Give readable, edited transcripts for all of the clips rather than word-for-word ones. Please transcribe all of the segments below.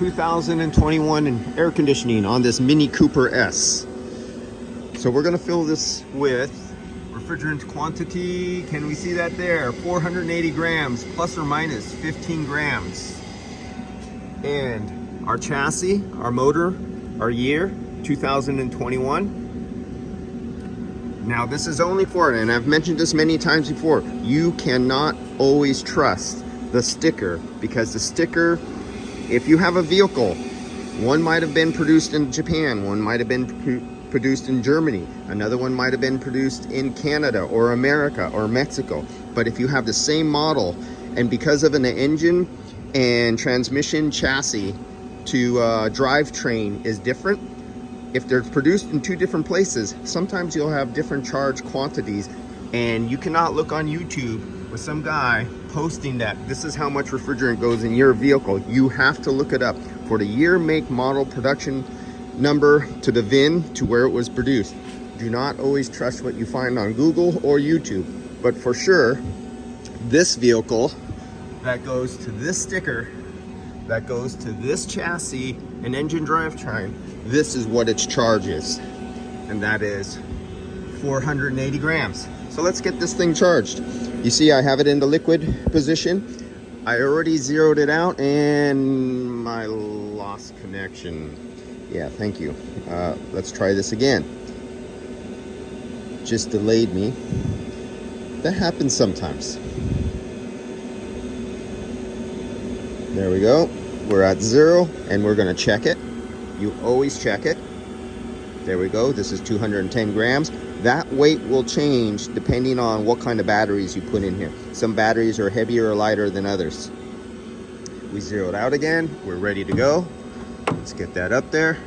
2021 air conditioning on this Mini Cooper S. So we're gonna fill this with refrigerant quantity. Can we see that there? 480 grams, plus or minus 15 grams. And our chassis, our motor, our year, 2021. Now this is only for, and I've mentioned this many times before, you cannot always trust the sticker, because the sticker, if you have a vehicle, one might have been produced in Japan, one might have been produced in Germany, another one might have been produced in Canada or America or Mexico. But if you have the same model, and because of an engine and transmission chassis to drivetrain is different, if they're produced in two different places, sometimes you'll have different charge quantities, and you cannot look on YouTube with some guy posting that this is how much refrigerant goes in your vehicle. You have to look it up for the year, make, model, production number, to the VIN, to where it was produced. Do not always trust what you find on Google or YouTube. But for sure, this vehicle, that goes to this sticker, that goes to this chassis and engine drivetrain, this is what its charge is, and that is 480 grams. So let's get this thing charged. You see I have it in the liquid position. I already zeroed it out, and I lost connection. Yeah, thank you. Let's try this again. Just delayed me. That happens sometimes. There we go. We're at 0, and we're gonna check it. You always check it. There we go. This is 210 grams. That weight will change depending on what kind of batteries you put in here. Some batteries are heavier or lighter than others. We zeroed out again. We're ready to go. Let's get that up there.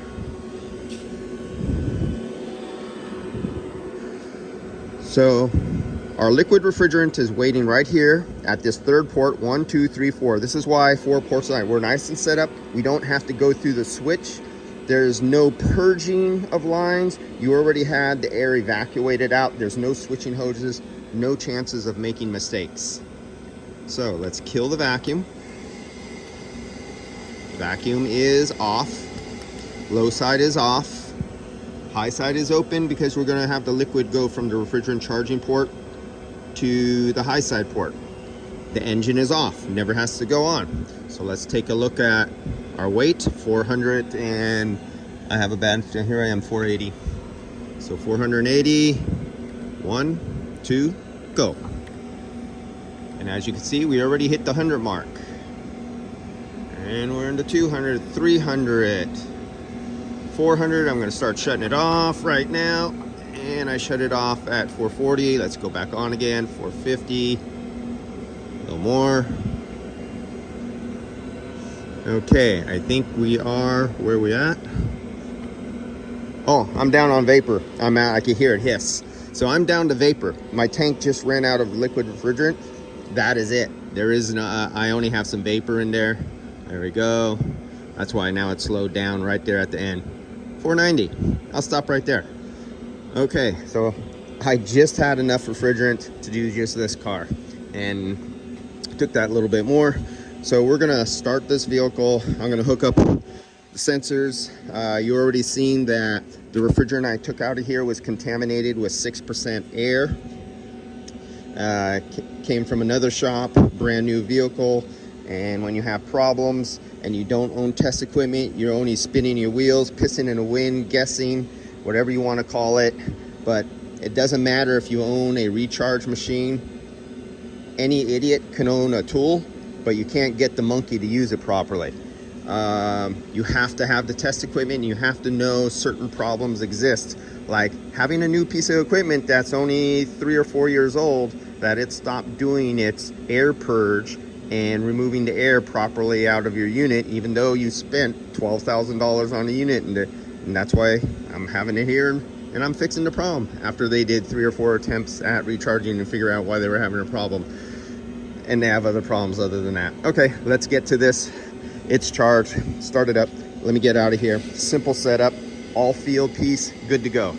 So our liquid refrigerant is waiting right here at this third port, 1, 2, 3, 4. This is why 4 ports line. We're nice and set up. We don't have to go through the switch. There's no purging of lines. You already had the air evacuated out. There's no switching hoses, no chances of making mistakes. So let's kill the vacuum. Vacuum is off. Low side is off. High side is open because we're gonna have the liquid go from the refrigerant charging port to the high side port. The engine is off, never has to go on. So let's take a look at our weight, 400, and I have a bad, here I am, 480. So 480, 1, 2, go. And as you can see, we already hit the 100 mark. And we're into 200, 300, 400. I'm gonna start shutting it off right now. And I shut it off at 440. Let's go back on again, 450, a little more. Okay, I think we are, where we at? Oh, I'm down on vapor. I'm out, I can hear it hiss. So I'm down to vapor. My tank just ran out of liquid refrigerant. That is it. There is no, I only have some vapor in there. There we go. That's why now it's slowed down right there at the end. 490, I'll stop right there. Okay, so I just had enough refrigerant to do just this car, and took that little bit more. So we're gonna start this vehicle. I'm gonna hook up the sensors. You already seen that the refrigerant I took out of here was contaminated with 6% air. Came from another shop, brand new vehicle. And when you have problems and you don't own test equipment, you're only spinning your wheels, pissing in the wind, guessing, whatever you want to call it. But it doesn't matter if you own a recharge machine. Any idiot can own a tool, but you can't get the monkey to use it properly. You have to have the test equipment. You have to know certain problems exist, like having a new piece of equipment that's only 3 or 4 years old, that it stopped doing its air purge and removing the air properly out of your unit, even though you spent $12,000 on the unit. And that's why I'm having it here, and I'm fixing the problem after they did 3 or 4 attempts at recharging and figure out why they were having a problem. And they have other problems other than that. Okay, let's get to this. It's charged, start it up. Let me get out of here. Simple setup, all field piece, good to go.